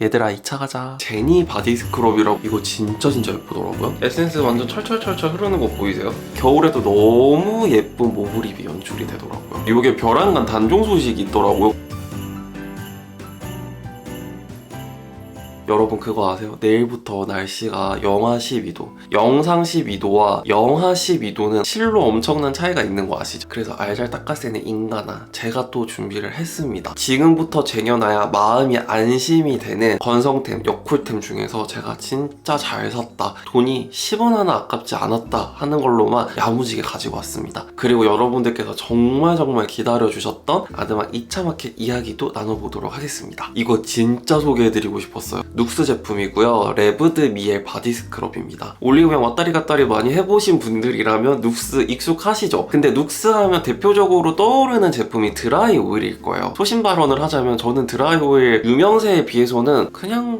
얘들아 2차 가자. 제니 바디 스크럽이라고. 이거 진짜 예쁘더라고요. 에센스 완전 철철철철 흐르는 거 보이세요? 겨울에도 너무 예쁜 모브립이 연출이 되더라고요. 이게 벼랑간 단종 소식이 있더라고요. 여러분 그거 아세요? 내일부터 날씨가 영하 12도, 영상 12도와 영하 12도는 실로 엄청난 차이가 있는 거 아시죠? 그래서 알잘딱까세는 인간아, 제가 또 준비를 했습니다. 지금부터 쟁여놔야 마음이 안심이 되는 건성템, 여쿨템 중에서 제가 진짜 잘 샀다, 돈이 10원 하나 아깝지 않았다 하는 걸로만 야무지게 가지고 왔습니다. 그리고 여러분들께서 정말 기다려주셨던 아드막 2차 마켓 이야기도 나눠보도록 하겠습니다. 이거 진짜 소개해드리고 싶었어요. 눅스 제품이고요. 레브드 미엘 바디 스크럽입니다. 올리브영 왔다리 갔다리 많이 해보신 분들이라면 눅스 익숙하시죠? 근데 눅스 하면 대표적으로 떠오르는 제품이 드라이 오일일 거예요. 소신 발언을 하자면 저는 드라이 오일 유명세에 비해서는 그냥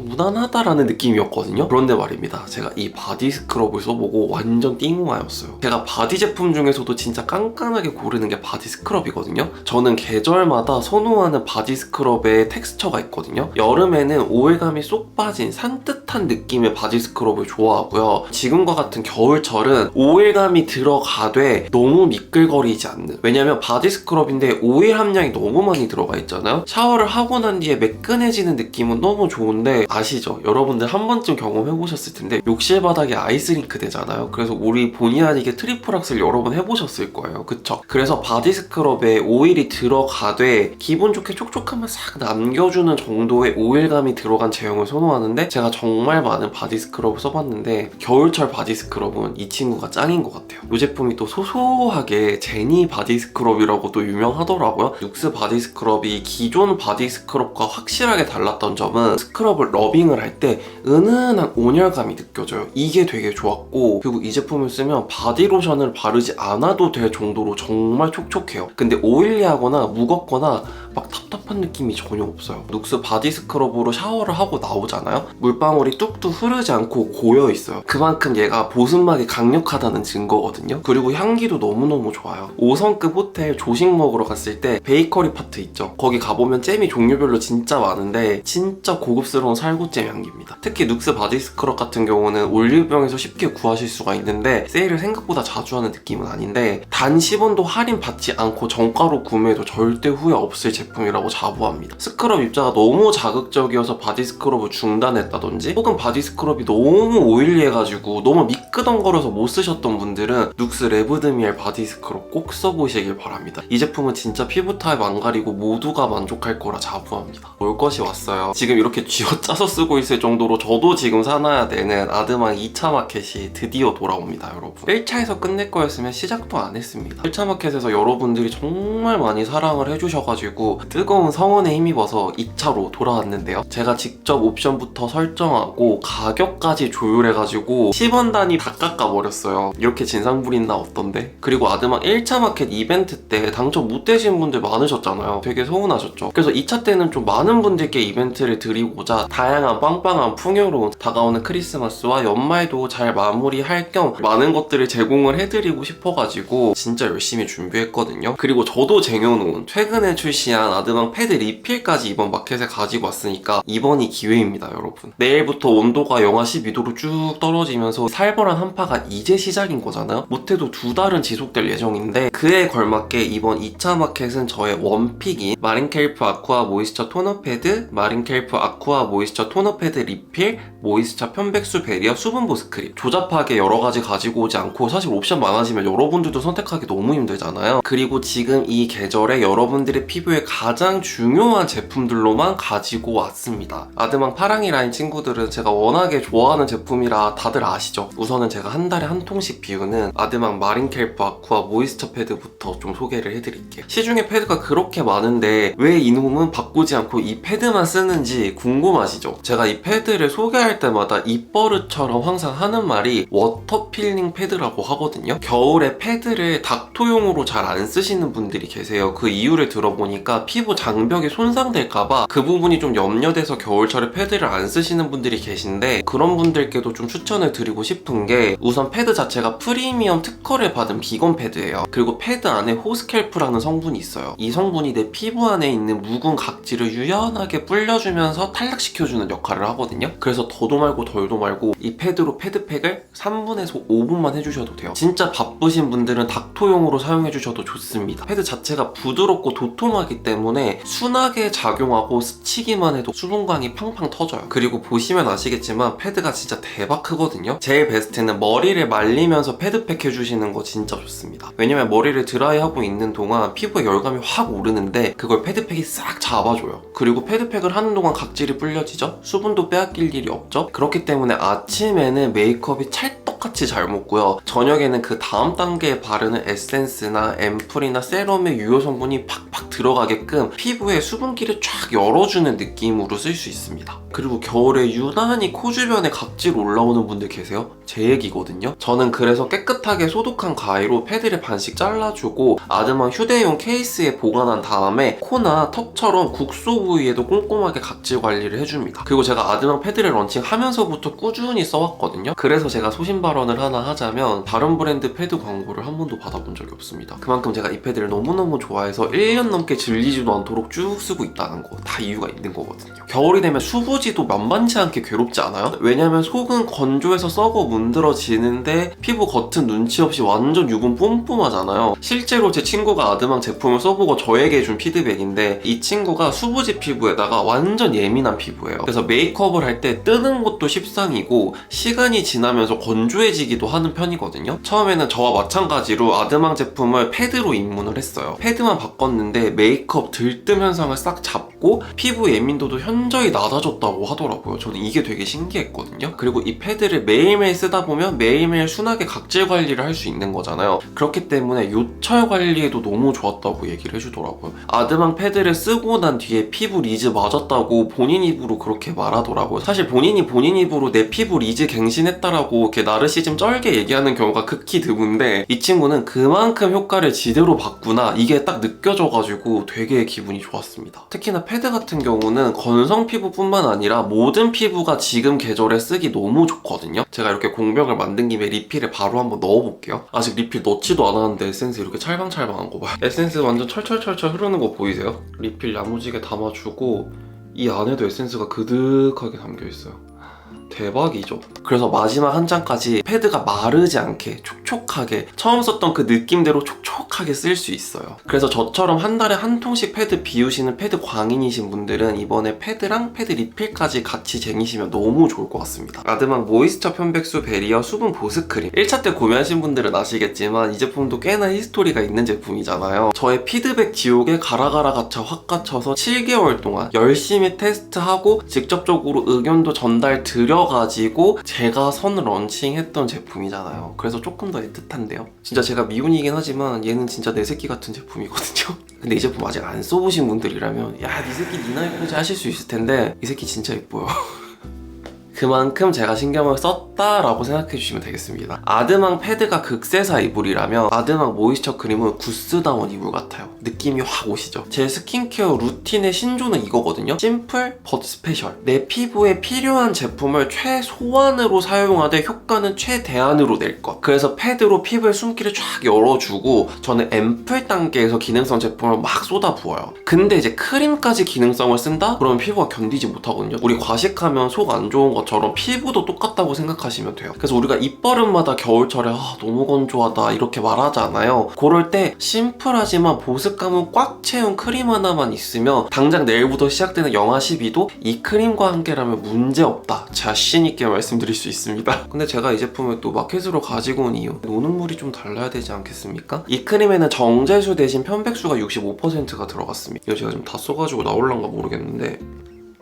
무난하다라는 느낌이었거든요. 그런데 말입니다, 제가 이 바디 스크럽을 써보고 완전 띵우마였어요. 제가 바디 제품 중에서도 진짜 깐깐하게 고르는 게 바디 스크럽이거든요. 저는 계절마다 선호하는 바디 스크럽의 텍스처가 있거든요. 여름에는 오일감이 쏙 빠진 산뜻한 느낌의 바디 스크럽을 좋아하고요. 지금과 같은 겨울철은 오일감이 들어가되 너무 미끌거리지 않는, 왜냐면 바디 스크럽인데 오일 함량이 너무 많이 들어가 있잖아요. 샤워를 하고 난 뒤에 매끈해지는 느낌은 너무 좋은데, 아시죠? 여러분들 한 번쯤 경험해보셨을 텐데 욕실 바닥에 아이스링크 되잖아요. 그래서 우리 본의 아니게 트리플 악셀 여러 번 해보셨을 거예요. 그쵸? 그래서 바디 스크럽에 오일이 들어가되 기분 좋게 촉촉함을 싹 남겨주는 정도의 오일감이 들어간 제형을 선호하는데, 제가 정말 많은 바디 스크럽을 써봤는데 겨울철 바디 스크럽은 이 친구가 짱인 것 같아요. 이 제품이 또 소소하게 제니 바디 스크럽이라고 또 유명하더라고요. 눅스 바디 스크럽이 기존 바디 스크럽과 확실하게 달랐던 점은 스크럽을 러빙을 할 때 은은한 온열감이 느껴져요. 이게 되게 좋았고, 그리고 이 제품을 쓰면 바디로션을 바르지 않아도 될 정도로 정말 촉촉해요. 근데 오일리하거나 무겁거나 막 답답한 느낌이 전혀 없어요. 눅스 바디 스크럽으로 샤워를 하고 나오잖아요? 물방울이 뚝뚝 흐르지 않고 고여있어요. 그만큼 얘가 보습막이 강력하다는 증거거든요. 그리고 향기도 너무너무 좋아요. 5성급 호텔 조식 먹으러 갔을 때 베이커리 파트 있죠? 거기 가보면 잼이 종류별로 진짜 많은데 진짜 고급스러운 살구잼 향기입니다. 특히 눅스 바디 스크럽 같은 경우는 올리브영에서 쉽게 구하실 수가 있는데 세일을 생각보다 자주 하는 느낌은 아닌데, 단 10원도 할인 받지 않고 정가로 구매해도 절대 후회 없을 제품이라고 자부합니다. 스크럽 입자가 너무 자극적이어서 바디 스크럽을 중단했다든지, 혹은 바디 스크럽이 너무 오일리해가지고 너무 미끄덩거려서 못 쓰셨던 분들은 눅스 레브드 미엘 바디 스크럽 꼭 써보시길 바랍니다. 이 제품은 진짜 피부 타입 안 가리고 모두가 만족할 거라 자부합니다. 올 것이 왔어요. 지금 이렇게 쥐어짜서 쓰고 있을 정도로 저도 지금 사놔야 되는 아드막 2차 마켓이 드디어 돌아옵니다, 여러분. 1차에서 끝낼 거였으면 시작도 안 했습니다. 1차 마켓에서 여러분들이 정말 많이 사랑을 해주셔가지고 뜨거운 성원에 힘입어서 2차로 돌아왔는데요. 제가 직접 옵션부터 설정하고 가격까지 조율해가지고 10원 단위 다 깎아버렸어요. 이렇게 진상 부린다 어떤데? 그리고 아드막 1차 마켓 이벤트 때 당첨 못 되신 분들 많으셨잖아요. 되게 서운하셨죠? 그래서 2차 때는 좀 많은 분들께 이벤트를 드리고자 다양한 빵빵한 풍요로운 다가오는 크리스마스와 연말도 잘 마무리할 겸 많은 것들을 제공을 해드리고 싶어가지고 진짜 열심히 준비했거든요. 그리고 저도 쟁여놓은 최근에 출시한 아드막 패드 리필까지 이번 마켓에 가지고 왔으니까 이번이 기회입니다, 여러분. 내일부터 온도가 영하 12도로 쭉 떨어지면서 살벌한 한파가 이제 시작인 거잖아요. 못해도 2달은 지속될 예정인데, 그에 걸맞게 이번 2차 마켓은 저의 원픽인 마린켈프 아쿠아 모이스처 토너 패드, 마린켈프 아쿠아 모이스처 토너 패드 리필, 모이스처 편백수 베리어 수분 보습크림, 조잡하게 여러가지 가지고 오지 않고, 사실 옵션 많아지면 여러분들도 선택하기 너무 힘들잖아요. 그리고 지금 이 계절에 여러분들의 피부에 가장 중요한 제품들로만 가지고 왔습니다. 아드막 파랑이 라인 친구들은 제가 워낙에 좋아하는 제품이라 다들 아시죠? 우선은 제가 한 달에 한 통씩 비우는 아드막 마린켈프 아쿠아 모이스처 패드부터 좀 소개를 해드릴게요. 시중에 패드가 그렇게 많은데 왜 이놈은 바꾸지 않고 이 패드만 쓰는지 궁금하시죠? 제가 이 패드를 소개할 패드할 때마다 입버릇처럼 항상 하는 말이 워터 필링 패드라고 하거든요. 겨울에 패드를 닥토용으로 잘 안 쓰시는 분들이 계세요. 그 이유를 들어보니까 피부 장벽이 손상될까봐 그 부분이 좀 염려돼서 겨울철에 패드를 안 쓰시는 분들이 계신데, 그런 분들께도 좀 추천을 드리고 싶은 게, 우선 패드 자체가 프리미엄 특허를 받은 비건 패드예요. 그리고 패드 안에 호스켈프라는 성분이 있어요. 이 성분이 내 피부 안에 있는 묵은 각질을 유연하게 불려주면서 탈락시켜주는 역할을 하거든요. 그래서 더도 말고 덜도 말고 이 패드로 패드팩을 3분에서 5분만 해주셔도 돼요. 진짜 바쁘신 분들은 닥토용으로 사용해주셔도 좋습니다. 패드 자체가 부드럽고 도톰하기 때문에 순하게 작용하고 스치기만 해도 수분광이 팡팡 터져요. 그리고 보시면 아시겠지만 패드가 진짜 대박 크거든요. 제일 베스트는 머리를 말리면서 패드팩 해주시는 거 진짜 좋습니다. 왜냐면 머리를 드라이하고 있는 동안 피부에 열감이 확 오르는데 그걸 패드팩이 싹 잡아줘요. 그리고 패드팩을 하는 동안 각질이 불려지죠? 수분도 빼앗길 일이 없죠? 그렇기 때문에 아침에는 메이크업이 찰떡같이 잘 먹고요. 저녁에는 그 다음 단계에 바르는 에센스나 앰플이나 세럼의 유효 성분이 팍팍 들어가게끔 피부에 수분기를 쫙 열어주는 느낌으로 쓸 수 있습니다. 그리고 겨울에 유난히 코 주변에 각질 올라오는 분들 계세요? 제 얘기거든요. 저는 그래서 깨끗하게 소독한 가위로 패드를 반씩 잘라주고 아드망 휴대용 케이스에 보관한 다음에 코나 턱처럼 국소 부위에도 꼼꼼하게 각질 관리를 해줍니다. 그리고 제가 아드망 패드를 런칭하면서부터 꾸준히 써왔거든요. 그래서 제가 소신 발언을 하나 하자면 다른 브랜드 패드 광고를 한 번도 받아본 적이 없습니다. 그만큼 제가 이 패드를 너무너무 좋아해서 1년 넘게 질리지도 않도록 쭉 쓰고 있다는 거, 다 이유가 있는 거거든요. 겨울이 되면 수부지도 만만치 않게 괴롭지 않아요? 왜냐면 속은 건조해서 썩어 문드러지는데 피부 겉은 눈치 없이 완전 유분 뿜뿜하잖아요. 실제로 제 친구가 아드망 제품을 써보고 저에게 해준 피드백인데, 이 친구가 수부지 피부에다가 완전 예민한 피부예요. 그래서 메이크업을 할 때 뜨는 것도 십상이고 시간이 지나면서 건조해지기도 하는 편이거든요. 처음에는 저와 마찬가지로 아드망 제품을 패드로 입문을 했어요. 패드만 바꿨는데 메이크업 들뜸 현상을 싹 잡고 피부 예민도도 현저히 낮아졌다고 하더라고요. 저는 이게 되게 신기했거든요. 그리고 이 패드를 매일매일 쓰다 보면 매일매일 순하게 각질 관리를 할 수 있는 거잖아요. 그렇기 때문에 요철 관리에도 너무 좋았다고 얘기를 해주더라고요. 아드망 패드를 쓰고 난 뒤에 피부 리즈 맞았다고 본인 입으로 그렇게 말하더라고요. 사실 본인이 본인 입으로 내 피부 리즈 갱신했다라고 이렇게 나르시즘 쩔게 얘기하는 경우가 극히 드문데, 이 친구는 그만큼 효과를 지대로 봤구나, 이게 딱 느껴져가지고 되게 기분이 좋았습니다. 특히나 패드 같은 경우는 건성 피부뿐만 아니라 모든 피부가 지금 계절에 쓰기 너무 좋거든요. 제가 이렇게 공병을 만든 김에 리필을 바로 한번 넣어볼게요. 아직 리필 넣지도 않았는데 에센스 이렇게 찰방찰방한 거 봐요. 에센스 완전 철철철철 흐르는 거 보이세요? 리필 야무지게 담아주고 이 안에도 에센스가 그득하게 담겨있어요. 대박이죠. 그래서 마지막 한 장까지 패드가 마르지 않게 촉촉하게, 처음 썼던 그 느낌대로 촉촉하게 쓸 수 있어요. 그래서 저처럼 한 달에 한 통씩 패드 비우시는 패드 광인이신 분들은 이번에 패드랑 패드 리필까지 같이 쟁이시면 너무 좋을 것 같습니다. 아드망 모이스처 편백수 베리어 수분 보습 크림, 1차 때 구매하신 분들은 아시겠지만 이 제품도 꽤나 히스토리가 있는 제품이잖아요. 저의 피드백 지옥에 가라가라 가차 확 갇혀서 7개월 동안 열심히 테스트하고 직접적으로 의견도 전달 드려가지고 제가 선 런칭했던 제품이잖아요. 그래서 조금 더 애틋한데요. 진짜 제가 미운이긴 하지만 얘는 진짜 내 새끼 같은 제품이거든요. 근데 이 제품 아직 안 써보신 분들이라면 야, 네 새끼 니나 예쁘지 하실 수 있을 텐데 이 새끼 진짜 예뻐요. 그만큼 제가 신경을 썼다라고 생각해 주시면 되겠습니다. 아드망 패드가 극세사 이불이라면 아드망 모이스처 크림은 구스다운 이불 같아요. 느낌이 확 오시죠? 제 스킨케어 루틴의 신조는 이거거든요. 심플 but 스페셜. 내 피부에 필요한 제품을 최소한으로 사용하되 효과는 최대한으로 낼 것. 그래서 패드로 피부의 숨기를 쫙 열어주고 저는 앰플 단계에서 기능성 제품을 막 쏟아부어요. 근데 이제 크림까지 기능성을 쓴다? 그러면 피부가 견디지 못하거든요. 우리 과식하면 속 안 좋은 것처럼 피부도 똑같다고 생각하시면 돼요. 그래서 우리가 입버릇마다 겨울철에 너무 건조하다 이렇게 말하잖아요. 그럴 때 심플하지만 보습감은 꽉 채운 크림 하나만 있으면 당장 내일부터 시작되는 영하 12도 이 크림과 함께라면 문제없다, 자신있게 말씀드릴 수 있습니다. 근데 제가 이 제품을 또 마켓으로 가지고 온 이유, 노는 물이 좀 달라야 되지 않겠습니까? 이 크림에는 정제수 대신 편백수가 65%가 들어갔습니다. 이거 제가 지금 다 써가지고 나올란가 모르겠는데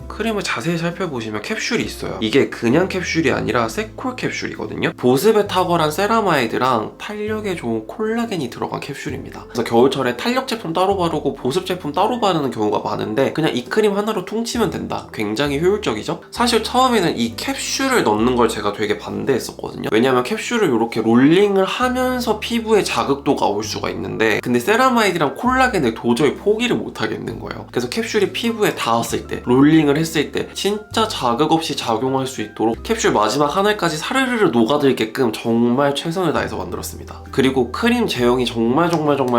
크림을 자세히 살펴보시면 캡슐이 있어요. 이게 그냥 캡슐이 아니라 세콜 캡슐이거든요. 보습에 탁월한 세라마이드랑 탄력에 좋은 콜라겐이 들어간 캡슐입니다. 그래서 겨울철에 탄력 제품 따로 바르고 보습 제품 따로 바르는 경우가 많은데 그냥 이 크림 하나로 퉁치면 된다. 굉장히 효율적이죠? 사실 처음에는 이 캡슐을 넣는 걸 제가 되게 반대했었거든요. 왜냐면 캡슐을 이렇게 롤링을 하면서 피부에 자극도가 올 수가 있는데 근데 세라마이드랑 콜라겐을 도저히 포기를 못 하겠는 거예요. 그래서 캡슐이 피부에 닿았을 때, 롤링을 했을 때 진짜 자극 없이 작용할 수 있도록 캡슐 마지막 하나까지 사르르르 녹아들게끔 정말 최선을 다해서 만들었습니다. 그리고 크림 제형이 정말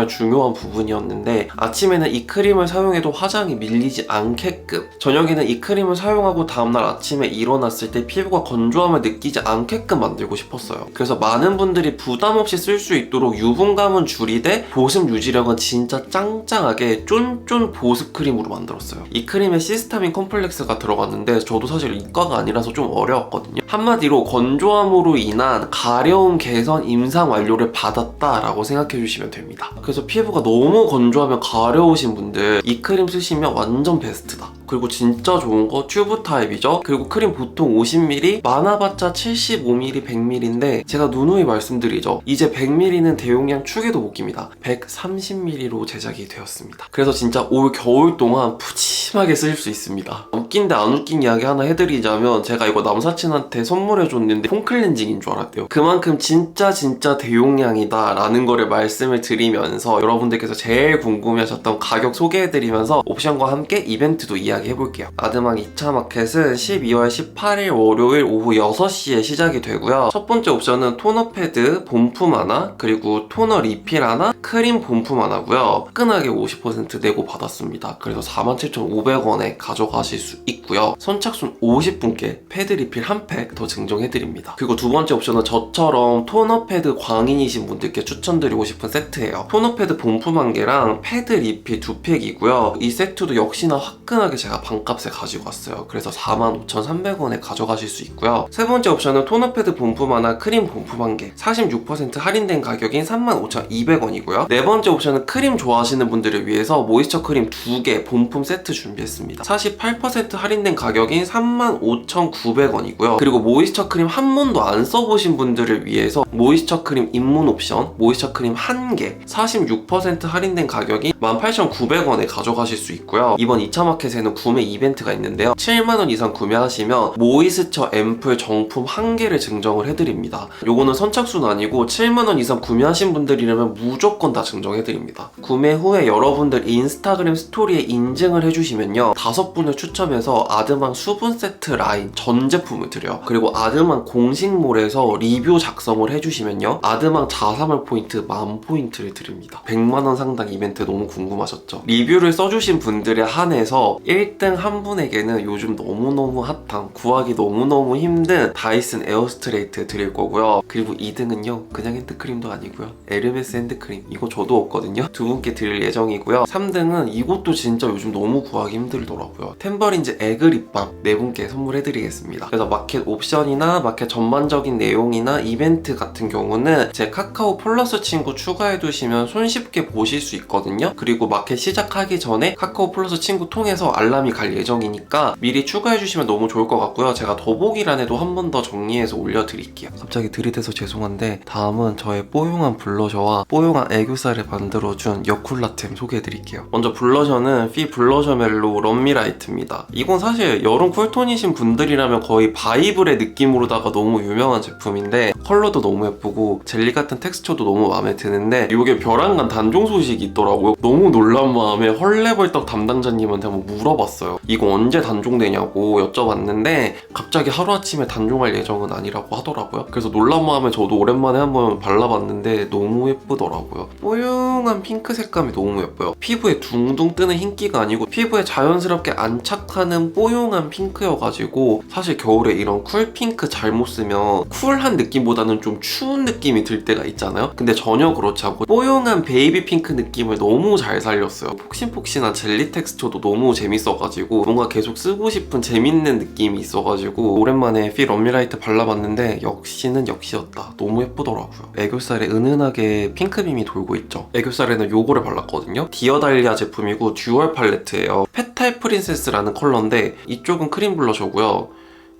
중요한 부분이었는데 아침에는 이 크림을 사용해도 화장이 밀리지 않게끔, 저녁에는 이 크림을 사용하고 다음날 아침에 일어났을 때 피부가 건조함을 느끼지 않게끔 만들고 싶었어요. 그래서 많은 분들이 부담 없이 쓸 수 있도록 유분감은 줄이되 보습 유지력은 진짜 짱짱하게 쫀쫀 보습 크림으로 만들었어요. 이 크림에 시스타민 컴플렉스가 들어갔는데 저도 사실 이과가 아니라서 좀 어려웠거든요. 한마디로 건조함으로 인한 가려움 개선 임상 완료를 받았다라고 생각해 주시면 됩니다. 그래서 피부가 너무 건조하면 가려우신 분들 이 크림 쓰시면 완전 베스트다. 그리고 진짜 좋은 거 튜브 타입이죠. 그리고 크림 보통 50ml, 많아봤자 75ml, 100ml인데 제가 누누이 말씀드리죠. 이제 100ml는 대용량 축에도 못 깁니다. 130ml로 제작이 되었습니다. 그래서 진짜 올 겨울 동안 푸짐하게 쓸 수 있습니다. 웃긴데 안 웃긴 이야기 하나 해드리자면 제가 이거 남사친한테 선물해줬는데 폼클렌징인 줄 알았대요. 그만큼 진짜 대용량이다 라는 거를 말씀을 드리면서 여러분들께서 제일 궁금해하셨던 가격 소개해드리면서 옵션과 함께 이벤트도 이야기해볼게요. 아드망 2차 마켓은 12월 18일 월요일 오후 6시에 시작이 되고요. 첫 번째 옵션은 토너 패드 본품 하나, 그리고 토너 리필 하나, 크림 본품 하나고요. 화끈하게 50% 내고 받았습니다. 그래서 47,500원에 가져가실 수 있고요. 선착순 50분께 패드 리필 한 팩 더 증정해드립니다. 그리고 두 번째 옵션은 저처럼 토너 패드 광인이신 분들께 추천드리고 싶은 세트예요. 토너 패드 본품 한 개랑 패드 리필 두 팩이고요. 이 세트도 역시나 화끈하게 제가 반값에 가지고 왔어요. 그래서 45,300원에 가져가실 수 있고요. 세 번째 옵션은 토너 패드 본품 하나, 크림 본품 한 개, 46% 할인된 가격인 35,200원이고요. 네 번째 옵션은 크림 좋아하시는 분들을 위해서 모이스처 크림 2개 본품 세트 준비했습니다. 48% 할인된 가격인 35,900원이고요. 그리고 모이스처 크림 한 번도 안 써보신 분들을 위해서 모이스처 크림 입문 옵션, 모이스처 크림 한 개, 46% 할인된 가격인 18,900원에 가져가실 수 있고요. 이번 2차 마켓에는 구매 이벤트가 있는데요. 7만원 이상 구매하시면 모이스처 앰플 정품 한 개를 증정을 해드립니다. 요거는 선착순 아니고 7만원 이상 구매하신 분들이라면 무조건 다 증정해드립니다. 구매 후에 여러분들 인스타그램 스토리에 인증을 해주시면요, 5분을 추첨해서 아드망 수분 세트 라인 전 제품을 드려요. 그리고 아드망 공식몰에서 리뷰 작성을 해주시면요, 아드망 자사몰 포인트 10,000포인트를 드립니다. 100만원 상당 이벤트 너무 궁금하셨죠? 리뷰를 써주신 분들에 한해서 1등 한 분에게는 요즘 너무너무 핫한, 구하기 너무너무 힘든 다이슨 에어스트레이트 드릴 거고요. 그리고 2등은요, 그냥 핸드크림도 아니고요, 에르메스 핸드크림, 이거 저도 없거든요. 두 분께 드릴 예정이고요. 3등은 이것도 진짜 요즘 너무 구하기 힘들더라고요. 템버린즈 에그 립밤 네 분께 선물해드리겠습니다. 그래서 마켓 옵션이나 마켓 전반적인 내용이나 이벤트 같은 경우는 제 카카오 플러스 친구 추가해두시면 손쉽게 보실 수 있거든요. 그리고 마켓 시작하기 전에 카카오 플러스 친구 통해서 알람이 갈 예정이니까 미리 추가해주시면 너무 좋을 것 같고요. 제가 더보기란에도 한 번 더 정리해서 올려드릴게요. 갑자기 들이대서 죄송한데 다음은 저의 뽀용한 블러셔와 뽀용한 애교살을 만들어준 여쿨라템 소개해드릴게요. 먼저 블러셔는 피 블러셔 멜로우 럼미라이트입니다. 이건 사실 여름 쿨톤이신 분들이라면 거의 바이블의 느낌으로다가 너무 유명한 제품인데 컬러도 너무 예쁘고 젤리 같은 텍스처도 너무 마음에 드는데 이게 벼랑간 단종 소식이 있더라고요. 너무 놀란 마음에 헐레벌떡 담당자님한테 한번 물어봤어요. 이거 언제 단종되냐고 여쭤봤는데 갑자기 하루아침에 단종할 예정은 아니라고 하더라고요. 그래서 놀란 마음에 저도 오랜만에 한번 발라봤는데 너무 예쁘더라고요. 뽀용한 핑크 색감이 너무 예뻐요. 피부에 둥둥 뜨는 흰기가 아니고 피부에 자연스럽게 안착하는 뽀용한 핑크여가지고 사실 겨울에 이런 쿨핑크 잘못 쓰면 쿨한 느낌보다는 좀 추운 느낌이 들 때가 있잖아요. 근데 전혀 그렇지 않고 뽀용한 베이비 핑크 느낌을 너무 잘 살렸어요. 폭신폭신한 젤리 텍스처도 너무 재밌어 있어가지고 뭔가 계속 쓰고 싶은 재밌는 느낌이 있어가지고 오랜만에 Fit On Me Light 발라봤는데 역시는 역시였다. 너무 예쁘더라고요. 애교살에 은은하게 핑크빔이 돌고 있죠. 애교살에는 요거를 발랐거든요. 디어달리아 제품이고 듀얼 팔레트예요. 페탈 프린세스라는 컬러인데 이쪽은 크림 블러셔고요.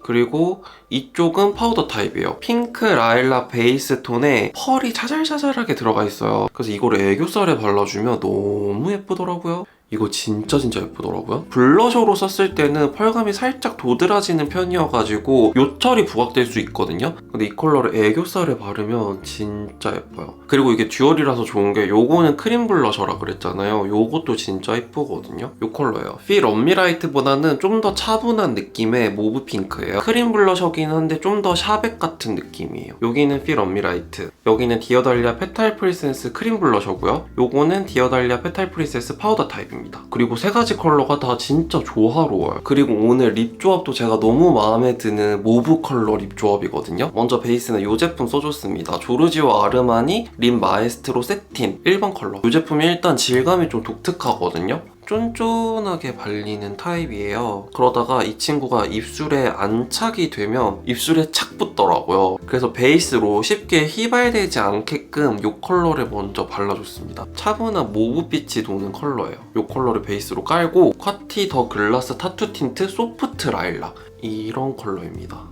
그리고 이쪽은 파우더 타입이에요. 핑크 라일락 베이스 톤에 펄이 자잘자잘하게 들어가 있어요. 그래서 이거를 애교살에 발라주면 너무 예쁘더라고요. 이거 진짜 예쁘더라고요. 블러셔로 썼을 때는 펄감이 살짝 도드라지는 편이어가지고 요철이 부각될 수 있거든요. 근데 이 컬러를 애교살에 바르면 진짜 예뻐요. 그리고 이게 듀얼이라서 좋은 게 요거는 크림 블러셔라 그랬잖아요. 요것도 진짜 예쁘거든요. 요 컬러예요. Fit On Me Light보다는 좀 더 차분한 느낌의 모브 핑크예요. 크림 블러셔긴 한데 좀 더 샤벳 같은 느낌이에요. 여기는 Fit On Me Light, 여기는 디어달리아 페탈 프린세스 크림 블러셔고요. 요거는 디어달리아 페탈 프린세스 파우더 타입입니다. 그리고 세 가지 컬러가 다 진짜 조화로워요. 그리고 오늘 립 조합도 제가 너무 마음에 드는 모브 컬러 립 조합이거든요. 먼저 베이스는 이 제품 써줬습니다. 조르지오 아르마니 립 마에스트로 세틴 1번 컬러. 이 제품이 일단 질감이 좀 독특하거든요. 쫀쫀하게 발리는 타입이에요. 그러다가 이 친구가 입술에 안착이 되면 입술에 착 붙더라고요. 그래서 베이스로 쉽게 휘발되지 않게끔 이 컬러를 먼저 발라줬습니다. 차분한 모브빛이 도는 컬러예요. 이 컬러를 베이스로 깔고 콰티 더 글라스 타투 틴트 소프트 라일락 이런 컬러입니다.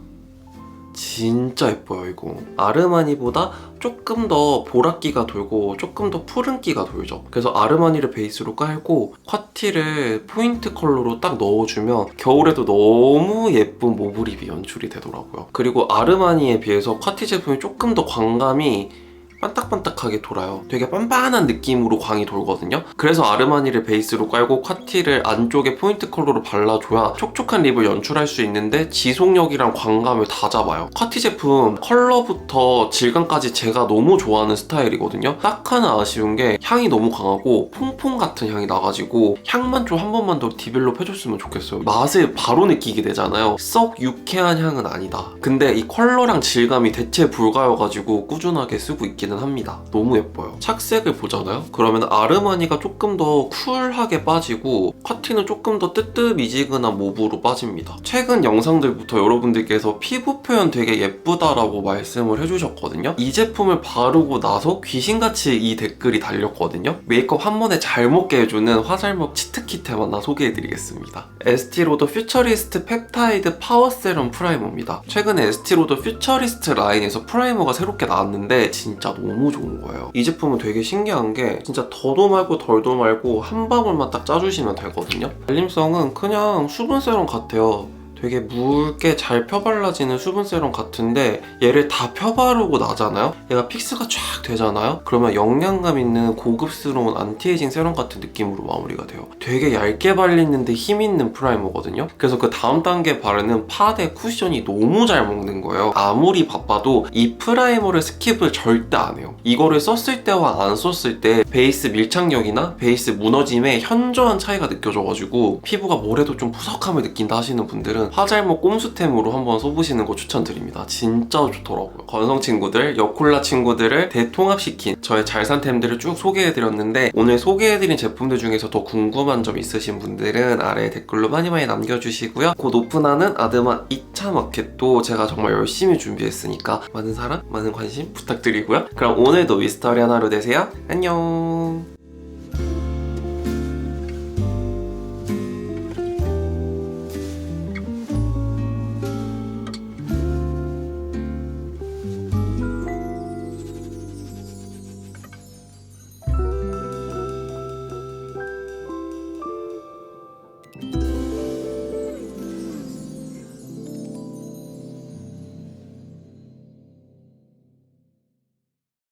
진짜 예뻐요. 이거 아르마니보다 조금 더 보랏기가 돌고 조금 더 푸른기가 돌죠. 그래서 아르마니를 베이스로 깔고 콰티를 포인트 컬러로 딱 넣어주면 겨울에도 너무 예쁜 모브립이 연출이 되더라고요. 그리고 아르마니에 비해서 콰티 제품이 조금 더 광감이 반딱반딱하게 돌아요. 되게 빤빤한 느낌으로 광이 돌거든요. 그래서 아르마니를 베이스로 깔고 콰티를 안쪽에 포인트 컬러로 발라줘야 촉촉한 립을 연출할 수 있는데 지속력이랑 광감을 다 잡아요. 콰티 제품 컬러부터 질감까지 제가 너무 좋아하는 스타일이거든요. 딱 하나 아쉬운 게 향이 너무 강하고 퐁퐁 같은 향이 나가지고 향만 좀 한 번만 더 디벨롭 해줬으면 좋겠어요. 맛을 바로 느끼게 되잖아요. 썩 유쾌한 향은 아니다. 근데 이 컬러랑 질감이 대체 불가여가지고 꾸준하게 쓰고 있긴 합니다. 너무 예뻐요. 착색을 보잖아요? 그러면 아르마니가 조금 더 쿨하게 빠지고 콰티는 조금 더 뜨뜻미지근한 모브로 빠집니다. 최근 영상들부터 여러분들께서 피부 표현 되게 예쁘다라고 말씀을 해주셨거든요. 이 제품을 바르고 나서 귀신같이 이 댓글이 달렸거든요. 메이크업 한 번에 잘 먹게 해주는 화잘먹 치트키템 하나 소개해드리겠습니다. 에스티로더 퓨처리스트 펩타이드 파워 세럼 프라이머입니다. 최근에 에스티로더 퓨처리스트 라인에서 프라이머가 새롭게 나왔는데 진짜 너무 좋은 거예요. 이 제품은 되게 신기한 게 진짜 더도 말고 덜도 말고 한 방울만 딱 짜주시면 되거든요. 발림성은 그냥 수분 세럼 같아요. 되게 묽게 잘 펴발라지는 수분 세럼 같은데 얘를 다 펴바르고 나잖아요? 얘가 픽스가 쫙 되잖아요? 그러면 영양감 있는 고급스러운 안티에이징 세럼 같은 느낌으로 마무리가 돼요. 되게 얇게 발리는데 힘 있는 프라이머거든요? 그래서 그 다음 단계 바르는 파데 쿠션이 너무 잘 먹는 거예요. 아무리 바빠도 이 프라이머를 스킵을 절대 안 해요. 이거를 썼을 때와 안 썼을 때 베이스 밀착력이나 베이스 무너짐에 현저한 차이가 느껴져가지고 피부가 뭐래도 좀 푸석함을 느낀다 하시는 분들은 화잘먹 꼼수템으로 한번 써보시는 거 추천드립니다. 진짜 좋더라고요. 건성 친구들, 여콜라 친구들을 대통합시킨 저의 잘산템들을 쭉 소개해드렸는데 오늘 소개해드린 제품들 중에서 더 궁금한 점 있으신 분들은 아래 댓글로 많이 남겨주시고요. 곧 오픈하는 아드마 2차 마켓도 제가 정말 열심히 준비했으니까 많은 사랑, 많은 관심 부탁드리고요. 그럼 오늘도 위스터리 하나로 되세요. 안녕.